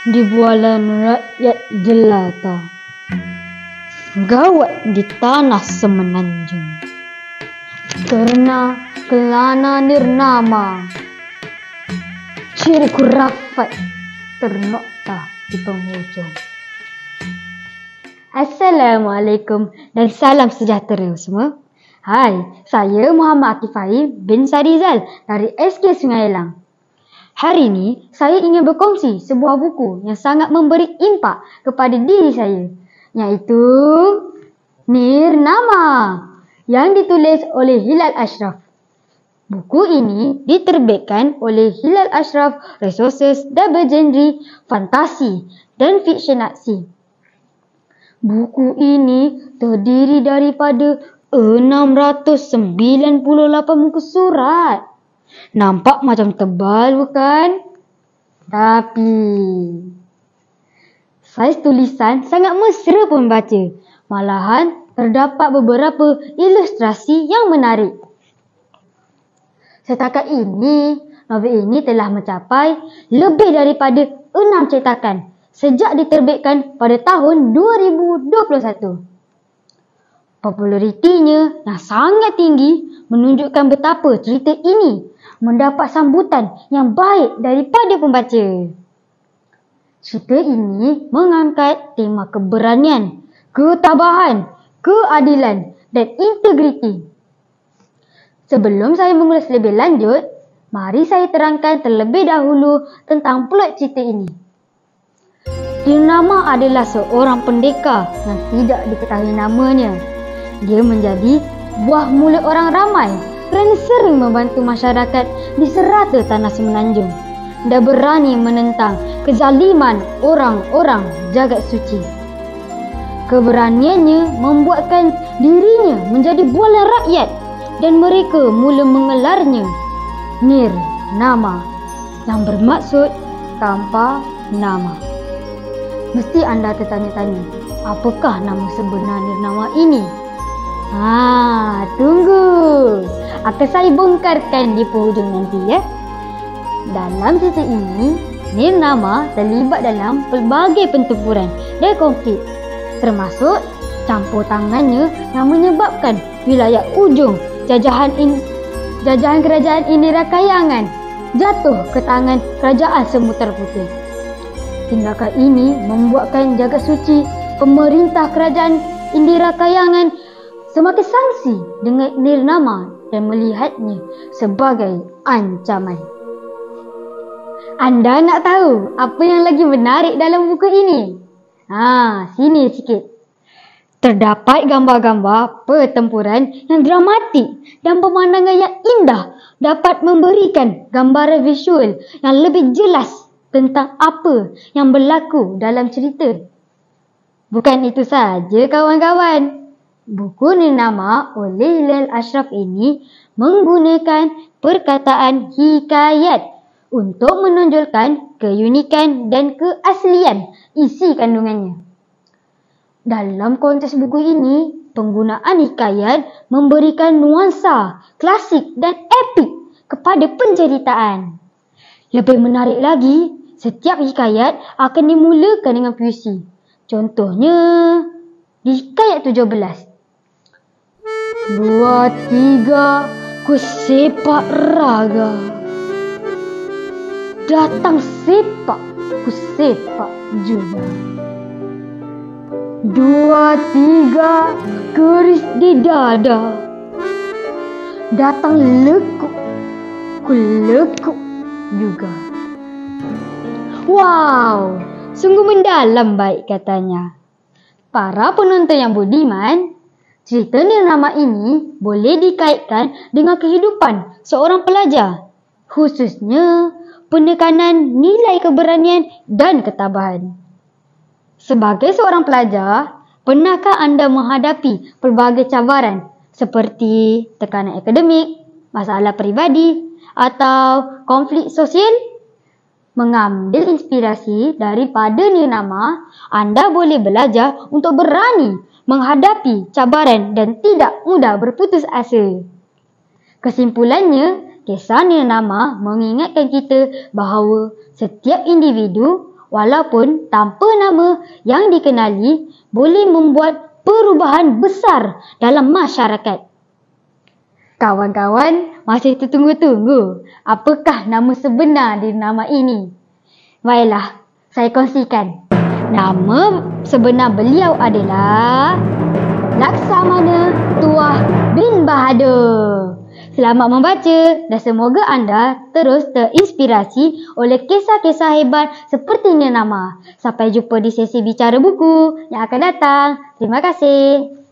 di bualan rakyat jelata, gawat di tanah semenanjung, karena kelana nirnama, ciriku rapat ternokta di penghujung. Assalamualaikum dan salam sejahtera semua. Hai, saya Muhammad Akifai bin Sarizal dari SK Sungai Elang. Hari ini, saya ingin berkongsi sebuah buku yang sangat memberi impak kepada diri saya, iaitu Nirnama yang ditulis oleh Hilal Ashraf. Buku ini diterbitkan oleh Hilal Ashraf Resources Double Genre Fantasi dan Fiksyen Aksi. Buku ini terdiri daripada 698 muka surat. Nampak macam tebal bukan? Tapi saiz tulisan sangat mesra pun baca. Malahan terdapat beberapa ilustrasi yang menarik. Setakat ini, novel ini telah mencapai lebih daripada 6 cetakan sejak diterbitkan pada tahun 2021. Popularitinya yang sangat tinggi menunjukkan betapa cerita ini mendapat sambutan yang baik daripada pembaca. Cerita ini mengangkat tema keberanian, ketabahan, keadilan dan integriti. Sebelum saya mengulas lebih lanjut, mari saya terangkan terlebih dahulu tentang plot cerita ini. Nirnama adalah seorang pendekar yang tidak diketahui namanya. Dia menjadi buah mulut orang ramai kerana sering membantu masyarakat di serata tanah semenanjung dan berani menentang kezaliman orang-orang jagat suci. Keberaniannya membuatkan dirinya menjadi bualan rakyat dan mereka mula mengelarnya Nirnama yang bermaksud tanpa nama. Mesti anda tertanya-tanya, apakah nama sebenar Nirnama ini? Tunggu. Akan saya bongkarkan di penghujung nanti ya. Dalam cerita ini, Nirnama terlibat dalam pelbagai pertempuran dan konflik, termasuk campur tangannya yang menyebabkan wilayah ujung jajahan kerajaan Indira Kayangan jatuh ke tangan kerajaan Semutar Putih. Tindakan ini membuatkan jagat suci pemerintah kerajaan Indira Kayangan semakin sangsi dengan Nirnama dan melihatnya sebagai ancaman. Anda nak tahu apa yang lagi menarik dalam buku ini? Sini sikit. Terdapat gambar-gambar pertempuran yang dramatik dan pemandangan yang indah dapat memberikan gambaran visual yang lebih jelas tentang apa yang berlaku dalam cerita. Bukan itu saja kawan-kawan. Buku Nirnama oleh Hilal Ashraf ini menggunakan perkataan hikayat untuk menonjolkan keunikan dan keaslian isi kandungannya. Dalam konteks buku ini, penggunaan hikayat memberikan nuansa klasik dan epik kepada penceritaan. Lebih menarik lagi, setiap hikayat akan dimulakan dengan puisi. Contohnya, di hikayat 17. 2, 3, ku sepak raga. Datang sepak, ku sepak juga. 2, 3, keris di dada. Datang lekuk, ku lekuk juga. Wow, sungguh mendalam baik katanya. Para penonton yang budiman, cerita Nirnama ini boleh dikaitkan dengan kehidupan seorang pelajar, khususnya penekanan nilai keberanian dan ketabahan. Sebagai seorang pelajar, pernahkah anda menghadapi pelbagai cabaran seperti tekanan akademik, masalah peribadi atau konflik sosial? Mengambil inspirasi daripada Nirnama, anda boleh belajar untuk berani menghadapi cabaran dan tidak mudah berputus asa. Kesimpulannya, kisah Nirnama mengingatkan kita bahawa setiap individu walaupun tanpa nama yang dikenali boleh membuat perubahan besar dalam masyarakat. Kawan-kawan masih tertunggu-tunggu apakah nama sebenar di nama ini. Baiklah, saya kongsikan. Nama sebenar beliau adalah Laksamana Tuah bin Bahadur. Selamat membaca dan semoga anda terus terinspirasi oleh kisah-kisah hebat seperti Nirnama. Sampai jumpa di sesi bicara buku yang akan datang. Terima kasih.